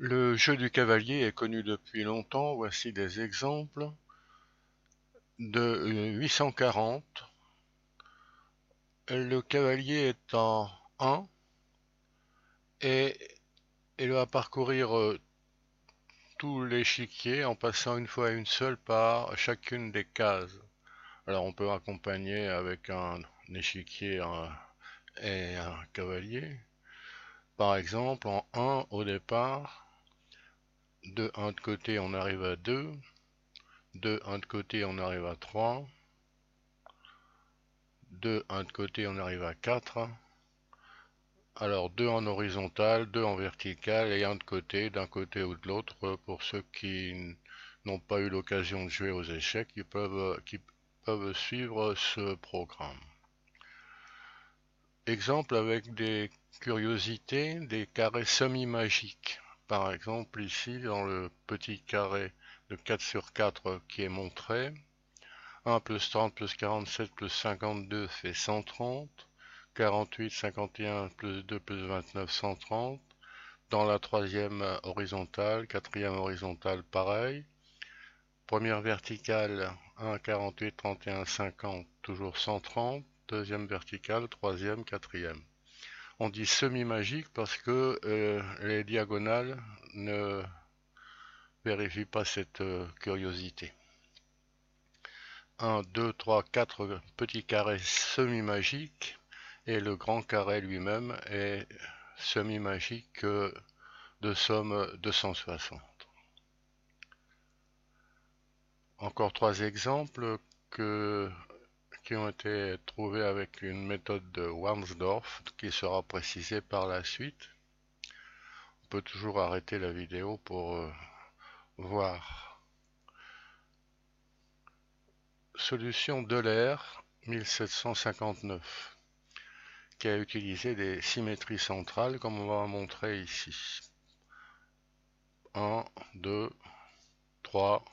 Le jeu du cavalier est connu depuis longtemps. Voici des exemples. De 840, le cavalier est en 1 et il va parcourir tout l'échiquier en passant une fois une seule par chacune des cases. Alors on peut accompagner avec un échiquier et un cavalier. Par exemple, en 1 au départ, de 1 de côté on arrive à 2, de 1 de côté on arrive à 3, de 1 de côté on arrive à 4. Alors 2 en horizontal, 2 en vertical et un de côté, d'un côté ou de l'autre. Pour ceux qui n'ont pas eu l'occasion de jouer aux échecs, qui peuvent suivre ce programme. Exemple avec des curiosités, des carrés semi-magiques. Par exemple ici dans le petit carré de 4 sur 4 qui est montré, 1 plus 30 plus 47 plus 52 fait 130. 48, 51 plus 2 plus 29, 130. Dans la troisième horizontale, quatrième horizontale, pareil. Première verticale, 1, 48, 31, 50, toujours 130. Deuxième verticale, troisième, quatrième. On dit semi-magique parce que les diagonales ne vérifient pas cette curiosité. 1, 2, 3, 4 petits carrés semi-magiques et le grand carré lui-même est semi-magique de somme 260. Encore 3 exemples qui ont été trouvés avec une méthode de Warnsdorf qui sera précisée par la suite. On peut toujours arrêter la vidéo pour voir. Solution d'Euler 1759 qui a utilisé des symétries centrales comme on va montrer ici. 1, 2, 3.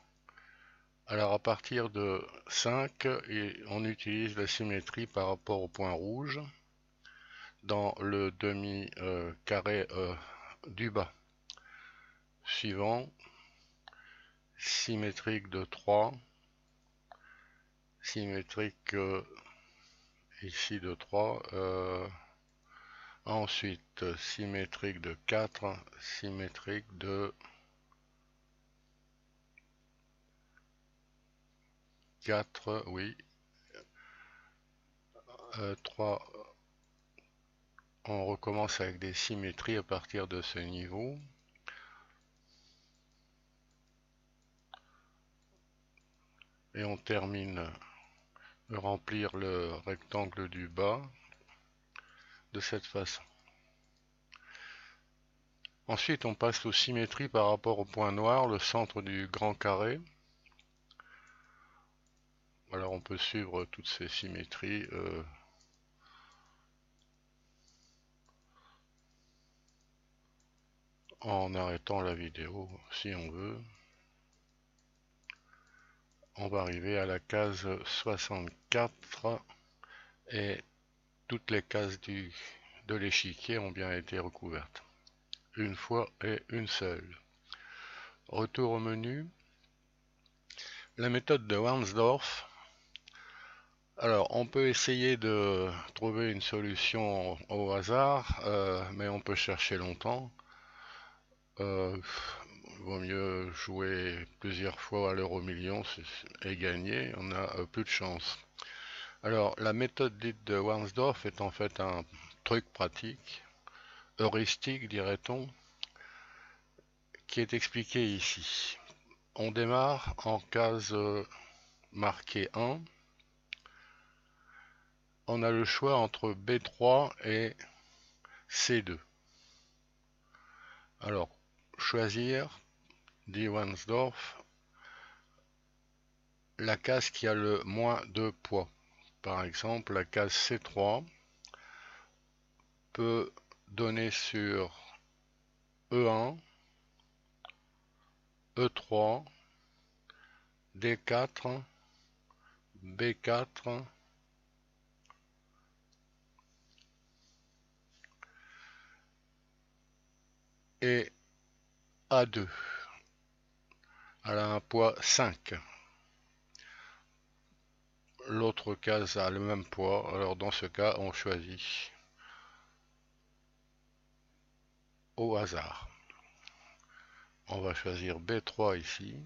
Alors à partir de 5, on utilise la symétrie par rapport au point rouge dans le demi-carré du bas. Suivant, symétrique de 3, symétrique ici de 3, ensuite symétrique de 4, symétrique de 4, oui, 3. On recommence avec des symétries à partir de ce niveau. Et on termine de remplir le rectangle du bas de cette façon. Ensuite, on passe aux symétries par rapport au point noir, le centre du grand carré. Alors on peut suivre toutes ces symétries en arrêtant la vidéo si on veut. On va arriver à la case 64 et toutes les cases de l'échiquier ont bien été recouvertes. Une fois et une seule. Retour au menu. La méthode de Warnsdorf. Alors, on peut essayer de trouver une solution au hasard, mais on peut chercher longtemps. Vaut mieux jouer plusieurs fois à l'euro million et gagner, on a plus de chance. Alors, la méthode dite de Warnsdorf est en fait un truc pratique, heuristique dirait-on, qui est expliqué ici. On démarre en case marquée 1. On a le choix entre B3 et C2. Alors, choisir, dit Warnsdorf, la case qui a le moins de poids. Par exemple, la case C3 peut donner sur E1, E3, D4, B4, et A2. Elle a un poids 5. L'autre case a le même poids, alors dans ce cas, on choisit au hasard. On va choisir B3 ici.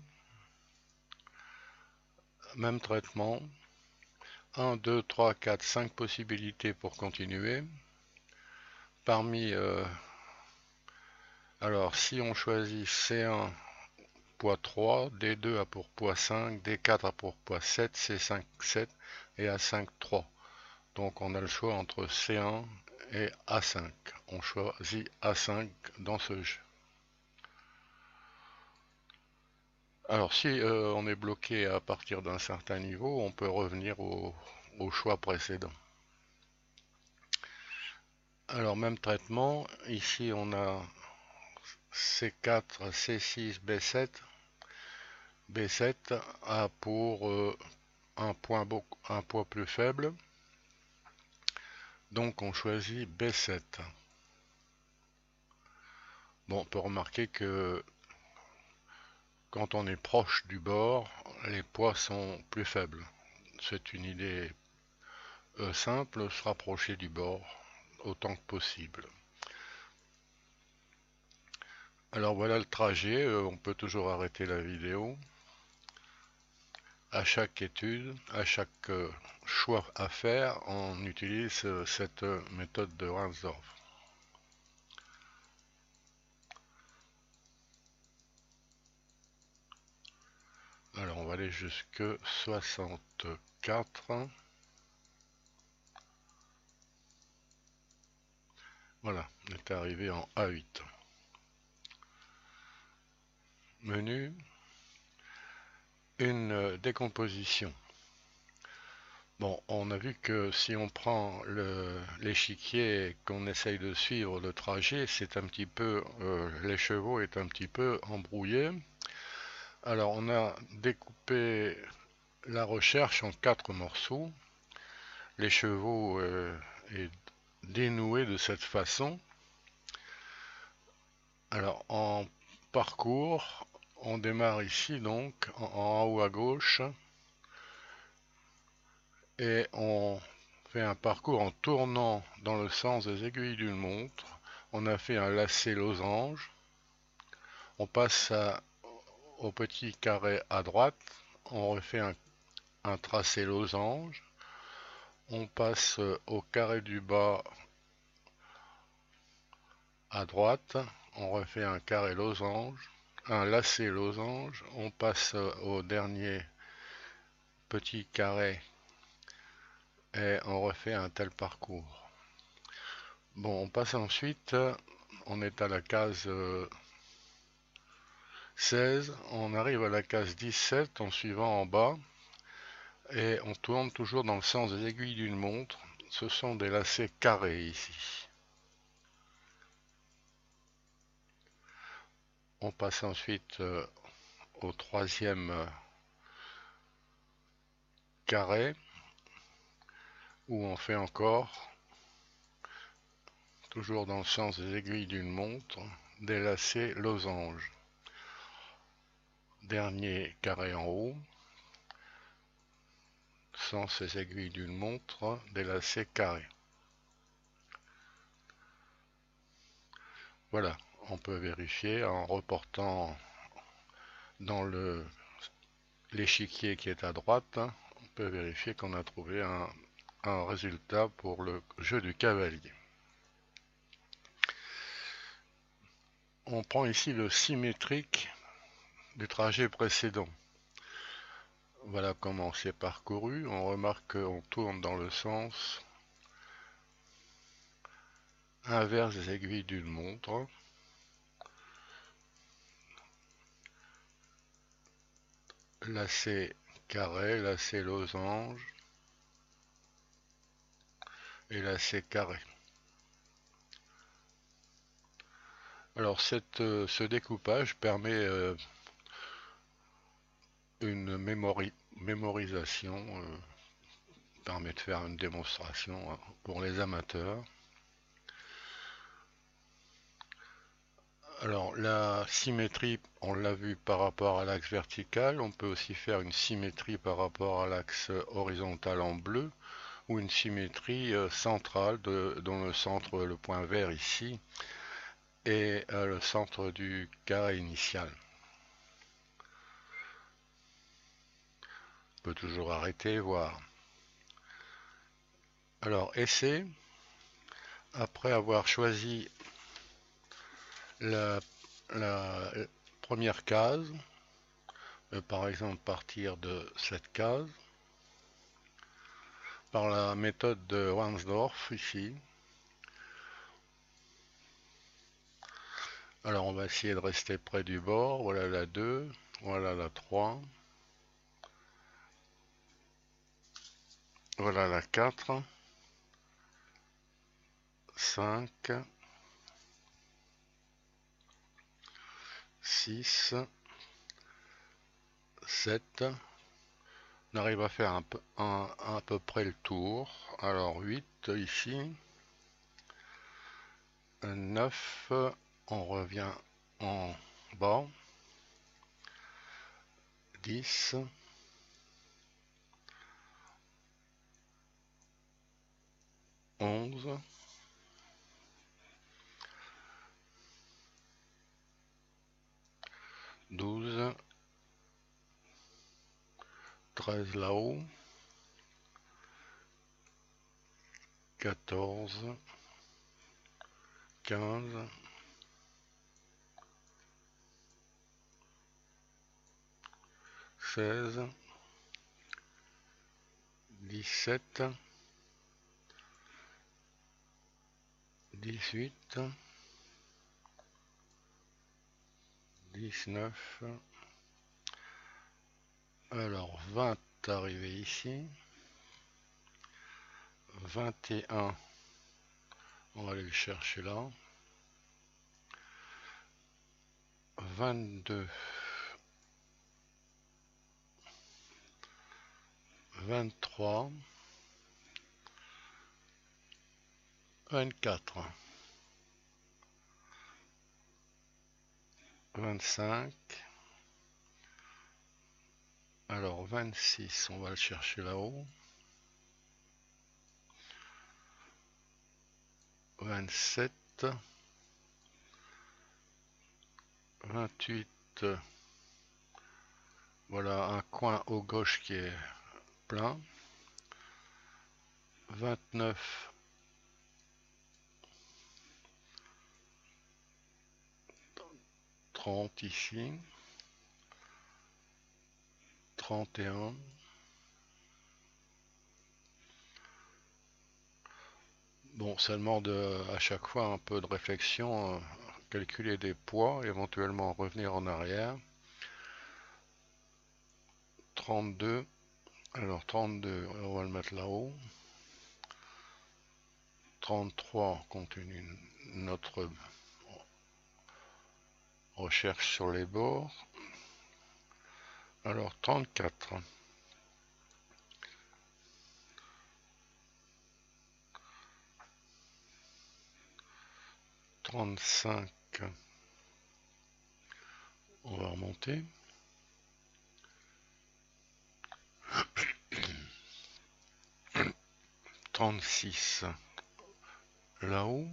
Même traitement. 1, 2, 3, 4, 5 possibilités pour continuer. Parmi... alors, si on choisit C1, poids 3, D2 a pour poids 5, D4 a pour poids 7, C5, 7 et A5, 3. Donc on a le choix entre C1 et A5. On choisit A5 dans ce jeu. Alors si on est bloqué à partir d'un certain niveau, on peut revenir au choix précédent. Alors même traitement, ici on a C4, C6, B7. B7 a pour un poids plus faible, donc on choisit B7. Bon, on peut remarquer que quand on est proche du bord, les poids sont plus faibles. C'est une idée simple, se rapprocher du bord autant que possible. Alors voilà le trajet, on peut toujours arrêter la vidéo. À chaque étude, à chaque choix à faire, on utilise cette méthode de Ransdorff. Alors on va aller jusque 64. Voilà, on est arrivé en A8. Menu, une décomposition. Bon, on a vu que si on prend l'échiquier et qu'on essaye de suivre le trajet, c'est un petit peu, l'écheveau est un petit peu embrouillé. Alors on a découpé la recherche en 4 morceaux. L'écheveau est dénoué de cette façon. Alors en parcours, on démarre ici donc en haut à gauche et on fait un parcours en tournant dans le sens des aiguilles d'une montre. On a fait un lacet losange. On passe au petit carré à droite. On refait un tracé losange. On passe au carré du bas à droite. On refait un carré losange. Un lacet losange. On passe au dernier petit carré et on refait un tel parcours. Bon, on passe ensuite, on est à la case 16, on arrive à la case 17 en suivant en bas et on tourne toujours dans le sens des aiguilles d'une montre. Ce sont des lacets carrés ici. On passe ensuite au troisième carré où on fait encore, toujours dans le sens des aiguilles d'une montre, des lacets losanges. Dernier carré en haut, sans ces aiguilles d'une montre, des lacets carrés. Voilà, on peut vérifier en reportant dans l'échiquier qui est à droite, on peut vérifier qu'on a trouvé un résultat pour le jeu du cavalier. On prend ici le symétrique du trajet précédent. Voilà comment c'est parcouru. On remarque qu'on tourne dans le sens inverse des aiguilles d'une montre. Lacet carré, lacet losange et lacet carré. Alors ce découpage permet une mémorisation, permet de faire une démonstration pour les amateurs. Alors la symétrie, on l'a vu par rapport à l'axe vertical, on peut aussi faire une symétrie par rapport à l'axe horizontal en bleu, ou une symétrie centrale dont le centre, le point vert ici, est le centre du carré initial. On peut toujours arrêter et voir. Alors essai, après avoir choisi la première case, par exemple partir de cette case, par la méthode de Ransdorff ici. Alors on va essayer de rester près du bord. Voilà la 2, voilà la 3, voilà la 4, 5, 6, 7. On arrive à faire à peu près le tour. Alors 8 ici, 9, on revient en bas, 10, 11, 12, 13 là-haut, 14, 15, 16, 17, 18, 19, alors 20 arrivé ici, 21, on va aller le chercher là, 22, 23, 24, 25, alors 26, on va le chercher là-haut, 27, 28, voilà un coin au gauche qui est plein, 29, 30 ici, 31, bon, ça demande à chaque fois un peu de réflexion, calculer des poids, éventuellement revenir en arrière. 32, alors 32, on va le mettre là-haut. 33, on continue notre recherche sur les bords. Alors 34, 35, on va remonter. 36, là-haut.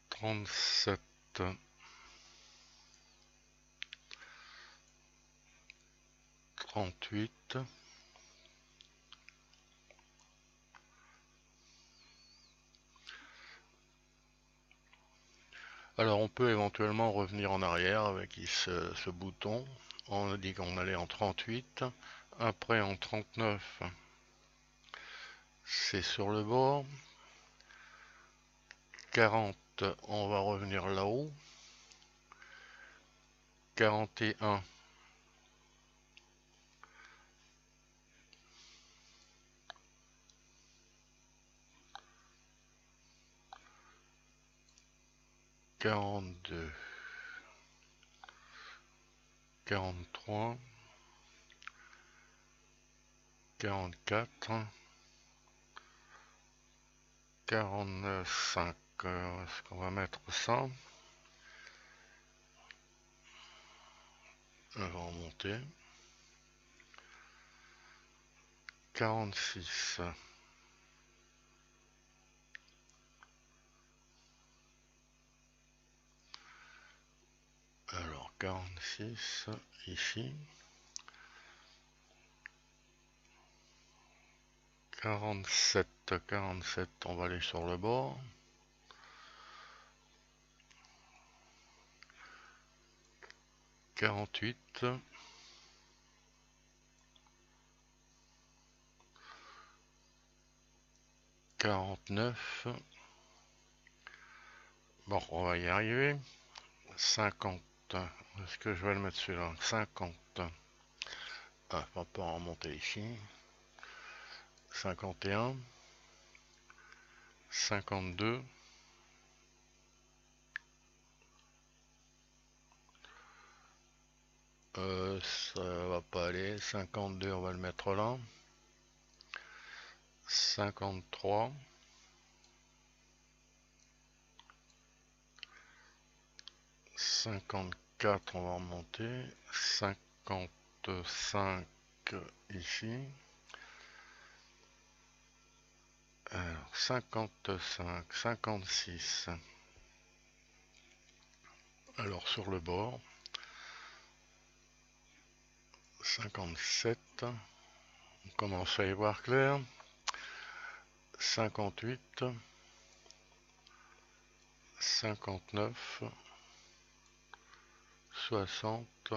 37, 38, alors on peut éventuellement revenir en arrière avec ce bouton. On a dit qu'on allait en 38, après en 39, c'est sur le bord. 40, on va revenir là-haut. 41, 42, 43, 44, 45, est-ce qu'on va mettre ça? On va remonter. 46. Alors 46 ici. 47, on va aller sur le bord. 48. 49. Bon, on va y arriver. 50. Est-ce que je vais le mettre celui-là? 50. Ah, on va pas en remonter ici. 51. 52. Ça va pas aller. 52, on va le mettre là. 53. 54, on va remonter. 55 ici. Alors, 55, 56. Alors, sur le bord. 57. On commence à y voir clair. 58. 59. 60.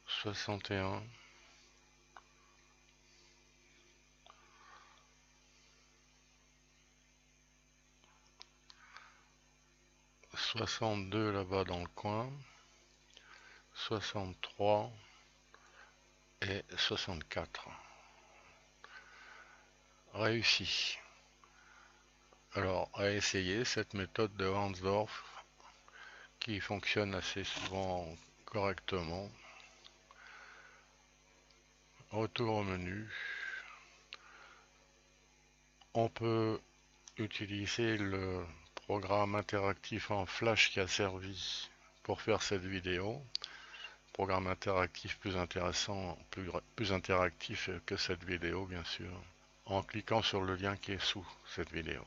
61. 62 là-bas dans le coin. 63 et 64. Réussi. Alors, à essayer cette méthode de Hansdorff qui fonctionne assez souvent correctement. Retour au menu. On peut utiliser le programme interactif en Flash qui a servi pour faire cette vidéo. Programme interactif plus intéressant, plus interactif que cette vidéo bien sûr, en cliquant sur le lien qui est sous cette vidéo.